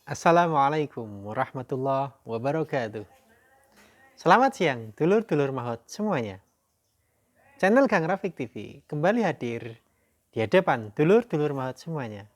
Assalamualaikum warahmatullahi wabarakatuh. Selamat siang, dulur-dulur mahot semuanya. Channel Kang Rafiq TV kembali hadir di hadapan dulur-dulur mahot semuanya.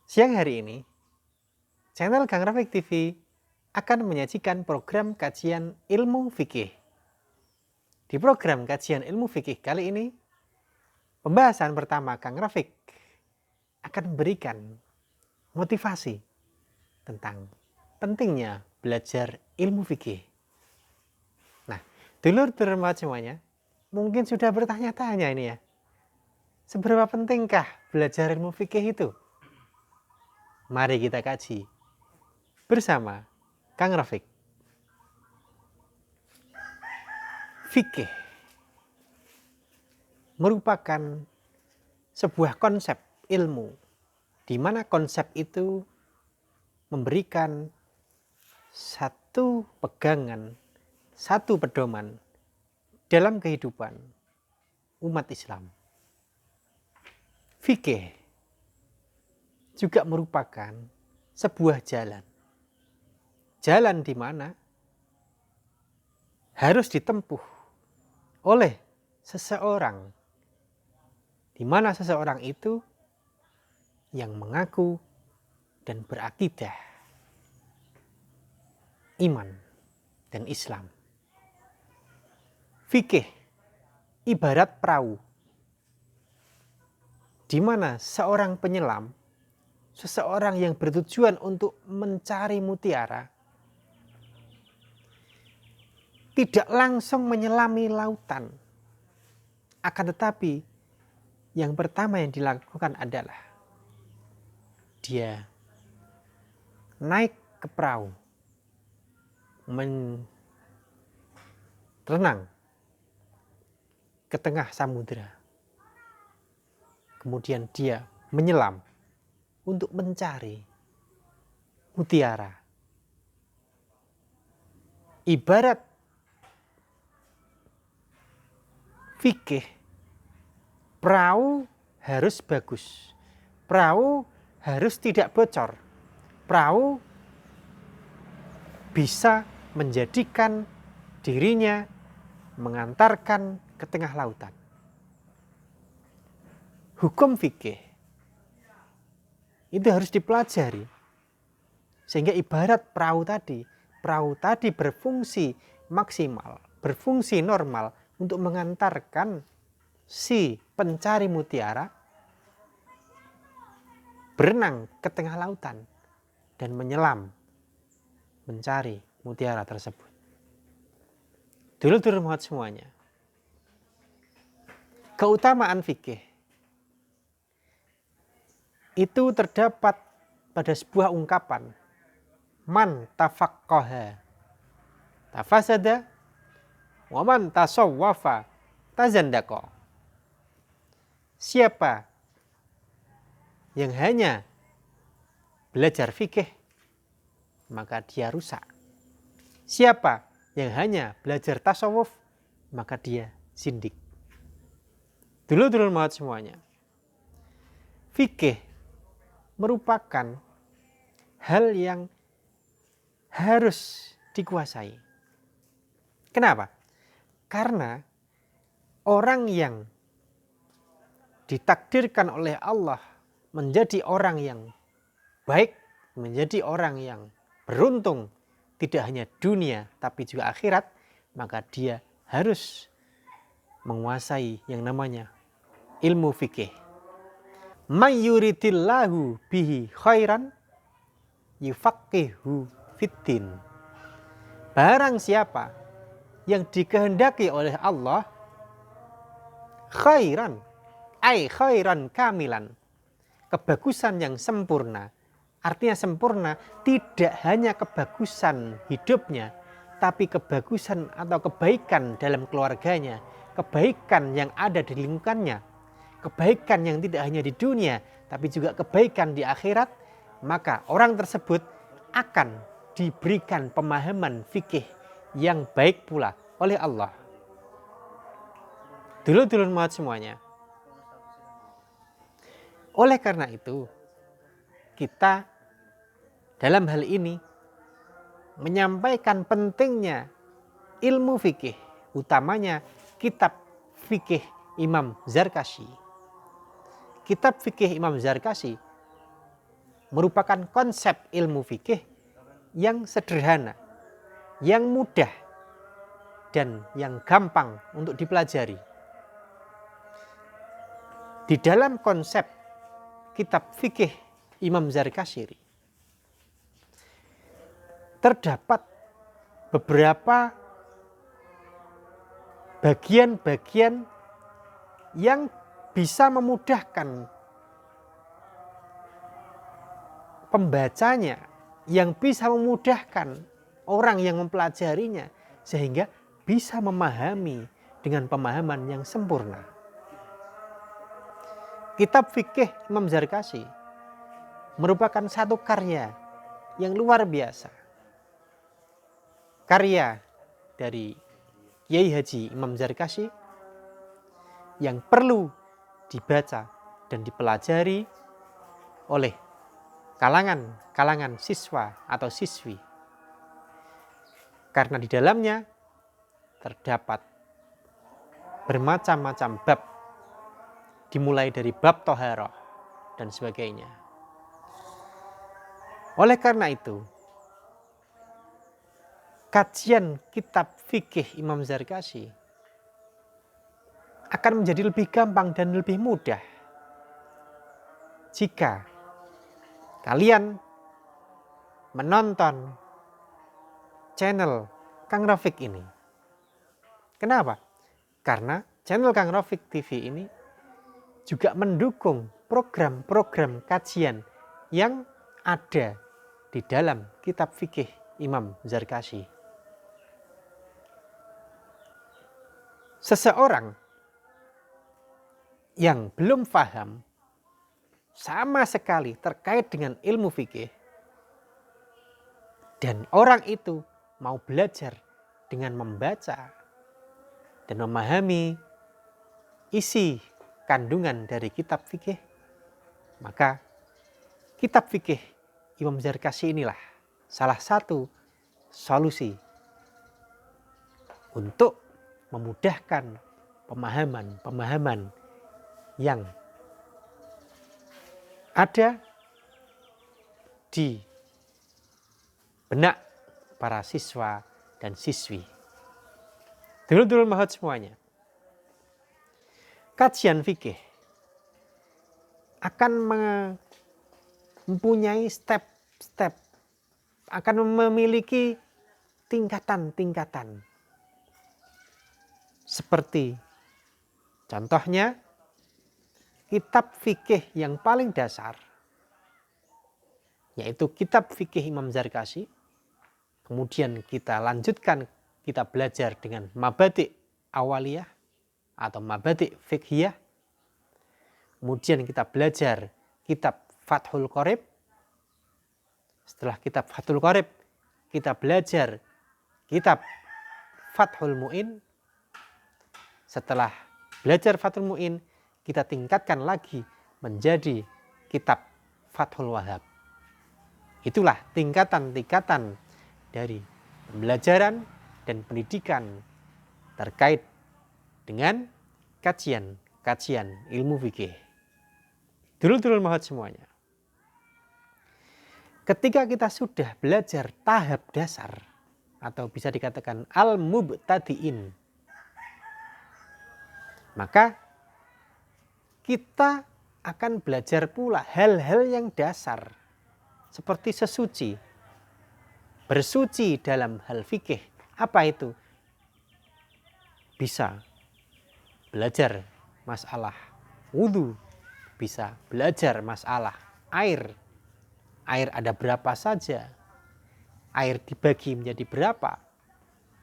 Siang hari ini, channel Kang Rafiq TV akan menyajikan program kajian ilmu fikih. Di program kajian ilmu fikih kali ini, pembahasan pertama Kang Rafiq akan memberikan motivasi tentang pentingnya belajar ilmu fikih. Nah, dulur-dulur mahot semuanya, mungkin sudah bertanya-tanya ini ya, seberapa pentingkah belajar ilmu fikih itu? Mari kita kaji bersama Kang Rafiq. Fikih merupakan sebuah konsep ilmu, di mana konsep itu memberikan satu pegangan, satu pedoman dalam kehidupan umat Islam. Fikih juga merupakan sebuah jalan. Jalan di mana harus ditempuh oleh seseorang, di mana seseorang itu yang mengaku dan berakidah iman dan Islam. Fikih ibarat perahu, di mana seorang penyelam, seseorang yang bertujuan untuk mencari mutiara, tidak langsung menyelami lautan. Akan tetapi, yang pertama yang dilakukan adalah dia naik ke perahu, renang ke tengah samudera. Kemudian dia menyelam untuk mencari mutiara. Ibarat fikih, perahu harus bagus, perahu harus tidak bocor, perahu bisa menjadikan dirinya mengantarkan ke tengah lautan. Hukum fikih itu harus dipelajari, sehingga ibarat perahu tadi berfungsi maksimal, berfungsi normal untuk mengantarkan si pencari mutiara berenang ke tengah lautan dan menyelam mencari mutiara tersebut. Dulur-dulur mahot semuanya, keutamaan fikih itu terdapat pada sebuah ungkapan, man tafaqqaha tafasada wa man tasawwafa tazandaqa. Siapa yang hanya belajar fikih, maka dia rusak. Siapa yang hanya belajar tasawuf, maka dia zindik. Dulur-dulur mahot semuanya, fikih merupakan hal yang harus dikuasai. Kenapa? Karena orang yang ditakdirkan oleh Allah menjadi orang yang baik, menjadi orang yang beruntung, tidak hanya dunia tapi juga akhirat, maka dia harus menguasai yang namanya ilmu fikih. May yuridillahu bihi khairan yufaqihu fiddin. Barang siapa yang dikehendaki oleh Allah khairan, khairan kamilan, kebagusan yang sempurna. Artinya sempurna tidak hanya kebagusan hidupnya, tapi kebagusan atau kebaikan dalam keluarganya, kebaikan yang ada di lingkungannya, kebaikan yang tidak hanya di dunia, tapi juga kebaikan di akhirat, maka orang tersebut akan diberikan pemahaman fikih yang baik pula oleh Allah. Dulur-dulur mahot semuanya, oleh karena itu kita dalam hal ini menyampaikan pentingnya ilmu fikih, utamanya kitab fikih Imam Zarkashi. Kitab fikih Imam Zarkashi merupakan konsep ilmu fikih yang sederhana, yang mudah, dan yang gampang untuk dipelajari. Di dalam konsep kitab fikih Imam Zarkashi terdapat beberapa bagian-bagian yang bisa memudahkan pembacanya, yang bisa memudahkan orang yang mempelajarinya, sehingga bisa memahami dengan pemahaman yang sempurna. Kitab fikih Imam Zarkashi merupakan satu karya yang luar biasa. Karya dari Kiai Haji Imam Zarkashi yang perlu dibaca dan dipelajari oleh kalangan siswa atau siswi. Karena di dalamnya terdapat bermacam-macam bab, dimulai dari bab toharoh dan sebagainya. Oleh karena itu, kajian kitab fikih Imam Zarkashi akan menjadi lebih gampang dan lebih mudah jika kalian menonton channel Kang Rafiq ini. Kenapa? Karena channel Kang Rafiq TV ini juga mendukung program-program kajian yang ada di dalam kitab fikih Imam Zarkashi. Seseorang yang belum paham sama sekali terkait dengan ilmu fikih, dan orang itu mau belajar dengan membaca dan memahami isi kandungan dari kitab fikih, maka kitab fikih Imam Zarkashi inilah salah satu solusi untuk memudahkan pemahaman-pemahaman yang ada di benak para siswa dan siswi. Dulur-dulur mahot semuanya, kajian fikih akan mempunyai step-step, akan memiliki tingkatan-tingkatan. Seperti contohnya kitab fikih yang paling dasar, yaitu kitab fikih Imam Zarkashi. Kemudian kita lanjutkan, kita belajar dengan mabadi' awaliyah atau mabadi' fikhiyah. Kemudian kita belajar kitab Fathul Qorib. Setelah kitab Fathul Qorib, kita belajar kitab Fathul Mu'in. Setelah belajar Fathul Mu'in, kita tingkatkan lagi menjadi kitab Fathul Wahhab. Itulah tingkatan-tingkatan dari pembelajaran dan pendidikan terkait dengan kajian ilmu fikih. Dulur-dulur mahot semuanya, ketika kita sudah belajar tahap dasar atau bisa dikatakan al-mubtadi'in, maka kita akan belajar pula hal-hal yang dasar seperti sesuci, bersuci dalam hal fikih. Apa itu? Bisa belajar masalah wudhu, bisa belajar masalah air. Air ada berapa saja, air dibagi menjadi berapa,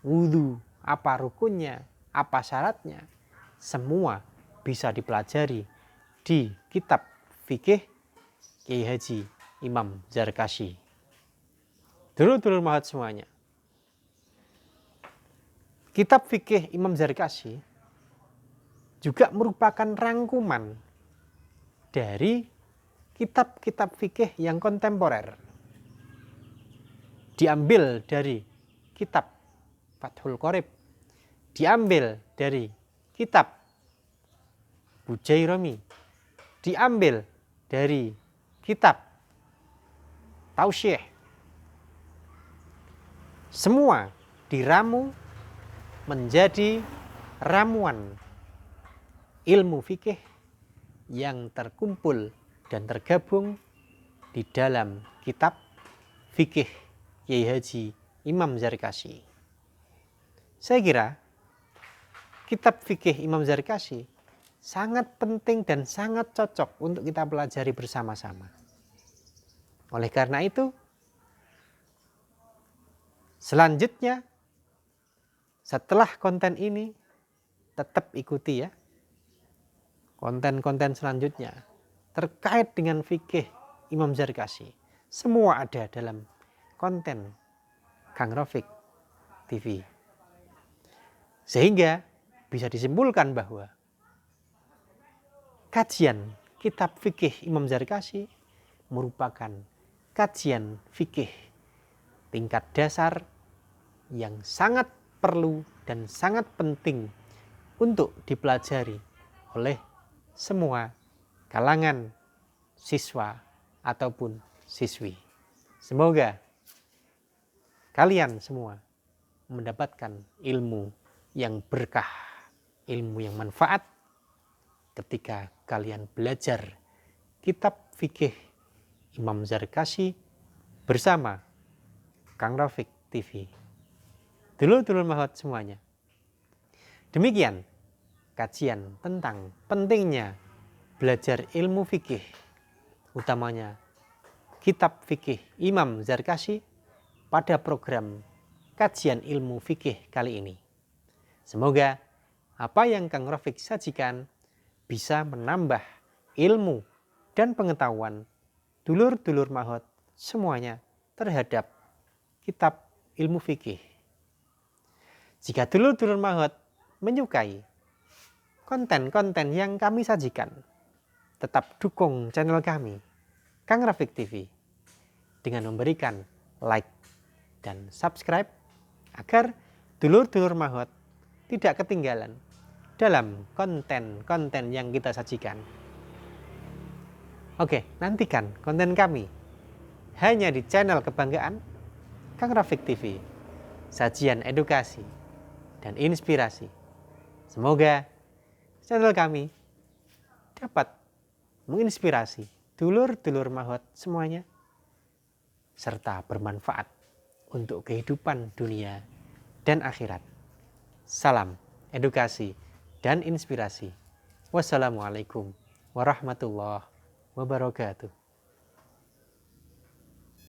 wudhu apa rukunnya, apa syaratnya. Semua bisa dipelajari di kitab fikih Kiai Haji Imam Zarkashi. Dulur-dulur mahot semuanya, kitab fikih Imam Zarkashi juga merupakan rangkuman dari kitab-kitab fikih yang kontemporer. diambil dari kitab Fathul Qorib, diambil dari kitab Bujairami, diambil dari kitab Tausyih. Semua diramu menjadi ramuan ilmu fikih yang terkumpul dan tergabung di dalam kitab fikih Kiai Haji Imam Zarkashi. Saya kira kitab fikih Imam Zarkashi sangat penting dan sangat cocok untuk kita pelajari bersama-sama. Oleh karena itu, selanjutnya setelah konten ini tetap ikuti ya konten-konten selanjutnya terkait dengan fikih Imam Zarkashi. Semua ada dalam konten Kang Rafiq TV. Sehingga bisa disimpulkan bahwa kajian kitab fikih Imam Zarkashi merupakan kajian fikih tingkat dasar yang sangat perlu dan sangat penting untuk dipelajari oleh semua kalangan siswa ataupun siswi. Semoga kalian semua mendapatkan ilmu yang berkah, ilmu yang manfaat ketika kalian belajar kitab fikih Imam Zarkashi bersama Kang Rafiq TV. Dulur-dulur mahot semuanya. Demikian kajian tentang pentingnya belajar ilmu fikih, utamanya kitab fikih Imam Zarkashi pada program kajian ilmu fikih kali ini. Semoga apa yang Kang Rafiq sajikan bisa menambah ilmu dan pengetahuan dulur-dulur mahot semuanya terhadap kitab ilmu fikih. Jika dulur-dulur mahot menyukai konten-konten yang kami sajikan, tetap dukung channel kami, Kang Rafiq TV, dengan memberikan like dan subscribe agar dulur-dulur mahot tidak ketinggalan dalam konten-konten yang kita sajikan. Oke, nantikan konten kami hanya di channel kebanggaan Kang Rafiq TV, sajian edukasi dan inspirasi. Semoga channel kami dapat menginspirasi dulur-dulur mahot semuanya serta bermanfaat untuk kehidupan dunia dan akhirat. Salam edukasi dan inspirasi. Wassalamualaikum warahmatullahi wabarakatuh.